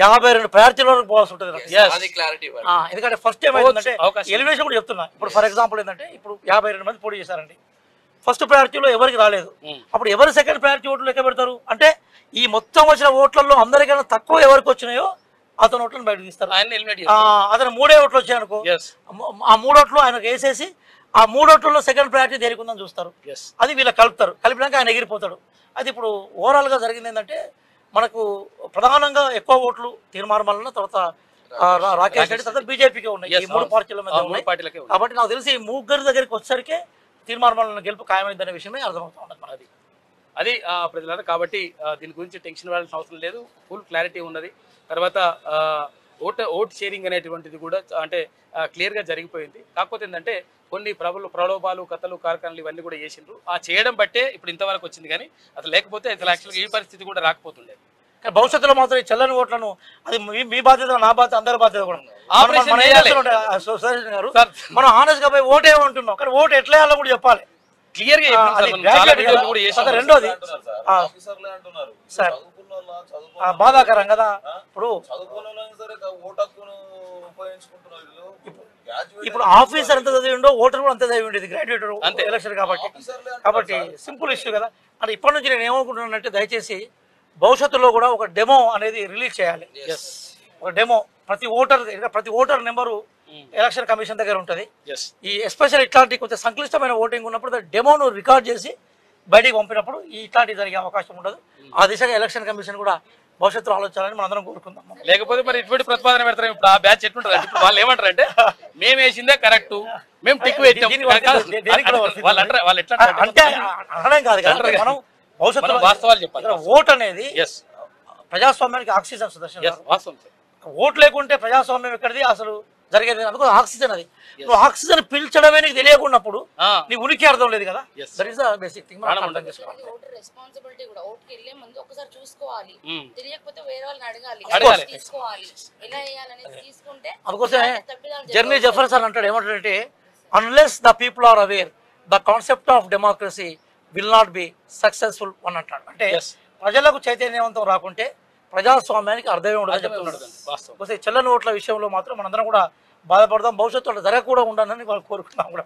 52 ప్రయారిటీల వరకు పోవాల్సి ఉంటుంది. ఎందుకంటే ఫస్ట్ టైం ఏంటంటే ఎలివేషన్ కూడా చెప్తున్నా. ఇప్పుడు ఫర్ ఎగ్జాంపుల్ ఏంటంటే ఇప్పుడు 52 మంది పోటీ చేశారండి. ఫస్ట్ ప్రయారిటీలో ఎవరికి రాలేదు, అప్పుడు ఎవరు సెకండ్ ప్రయారిటీ ఓట్లు లెక్క పెడతారు అంటే ఈ మొత్తం వచ్చిన ఓట్లలో అందరికన్నా తక్కువ ఎవరికి వచ్చినాయో అతను ఓట్లను బయటకు తీస్తారు. అతను 3 ఓట్లు వచ్చాయి అనుకో, ఆ 3 ఓట్లు ఆయనకు వేసేసి ఆ 3 ఓట్లలో సెకండ్ ప్రయారిటీ దేనికి ఉందని చూస్తారు. అది వీళ్ళు కలుపుతారు, కలిపినాక ఆయన ఎగిరిపోతాడు. అది ఇప్పుడు ఓవరాల్గా జరిగింది ఏంటంటే మనకు ప్రధానంగా ఎక్కువ ఓట్లు తీర్మానం తర్వాత రాకేష్ రెడ్డి తర్వాత బీజేపీకే ఉన్నాయి, ఈ 3 పార్టీల మధ్య ఉన్నాయి. కాబట్టి నాకు తెలిసి ఈ ముగ్గురు దగ్గరికి వచ్చేసరికి తీర్మానం గెలుపు ఖాయమైందనే విషయమే అర్థమవుతా ఉంటుంది మనది. అది ప్రజలారా. కాబట్టి దీని గురించి టెన్షన్ పడాల్సిన అవసరం లేదు, ఫుల్ క్లారిటీ ఉన్నది. తర్వాత ఓట్ షేరింగ్ అనేటువంటిది కూడా అంటే క్లియర్గా జరిగిపోయింది. కాకపోతే ఏంటంటే కొన్ని ప్రలోభాలు కథలు కార్ఖానాలు ఇవన్నీ కూడా చేసిండ్రు. ఆ చేయడం బట్టే ఇప్పుడు ఇంతవరకు వచ్చింది, కానీ అసలు లేకపోతే అసలు యాక్చువల్గా ఈ పరిస్థితి కూడా రాకపోతుండే. కానీ భవిష్యత్తులో మాత్రం చెల్లని ఓట్లను అది మీ బాధ్యత, నా బాధ్యత, అందరి బాధ్యత కూడా. గారు మనం ఆనెస్ట్ గా పోయి ఓటు ఏమంటున్నాం, కానీ ఓటు ఎట్లా వేయాలో కూడా చెప్పాలి క్లియర్గా. రెండోది సార్ బాధాకరం కదా, ఇప్పుడు ఆఫీసర్ ఎంత చదివిండో ఓటర్ కూడా అంతే చదివిండేది, గ్రాడ్యుయేట్ ఎలక్షన్ కాబట్టి సింపుల్ ఇష్యూ కదా. అంటే ఇప్పటి నుంచి నేను ఏమనుకుంటున్నానంటే దయచేసి భవిష్యత్తులో కూడా ఒక డెమో అనేది రిలీజ్ చేయాలి. ఒక డెమో ప్రతి ఓటర్ నెంబరు ఎలక్షన్ కమిషన్ దగ్గర ఉంటుంది. ఈ ఎస్పెషల్ ఇట్లాంటి కొంచెం సంక్లిష్టమైన ఓటింగ్ ఉన్నప్పుడు డెమోను రికార్డ్ చేసి బయటికి పంపినప్పుడు ఇట్లాంటి జరిగే అవకాశం ఉండదు. ఆ దిశగా ఎలక్షన్ కమిషన్ కూడా భవిష్యత్తులో ఆలోచించాలని మనం అందరం కోరుకుందాం. లేకపోతే మరి ఇటువంటి ప్రతిపాదన పెడతారు. ఇప్పుడు ఆ బ్యాచ్ ఎట్లుంటారు, ఇప్పుడు వాళ్ళు ఏమంటారు అంటే మేము వేసిందే కరెక్ట్, మేము టిక్ వేసాం అంటే అనడం కాదు కదా. మనం భవిష్యత్తులో వాస్తవాలు చెప్పాలి. ఓట్ అనేది ప్రజాస్వామ్యానికి ఆక్సిజన్. సుదర్శన్, ఓటు లేకుంటే ప్రజాస్వామ్యం ఎక్కడిది అసలు జరిగేది. అందుకు ఆక్సిజన్, అది నువ్వు ఆక్సిజన్ పీల్చడమే నీకు తెలియకున్నప్పుడు నీ ఉనికి అర్థం లేదు కదా. That is the basic thing. Responsibility కూడా ఓటుకి వెళ్ళే ముందు ఒకసారి చూసుకోవాలి, తెలియకపోతే వేరే వాళ్ళని అడగాలి, తీసుకోవాలి, ఎలా చేయాలనేది తీసుకుంటే. అందుకోసమే జర్నీ జెఫర్సన్ అంటాడు ఏమంటాడంటే unless the people are aware the concept of democracy will not be successful అని అంటాడు. అంటే ప్రజలకు చైతన్యవంతం రాకుంటే ప్రజాస్వామ్యానికి అర్థమే ఉండదని చెప్తున్నాడు. చెల్లని ఓట్ల విషయంలో మాత్రం మనందరం కూడా బాధపడదాం. భవిష్యత్తులో జరగకుండా ఉండాలని వాళ్ళు కోరుకుంటున్నాం కూడా.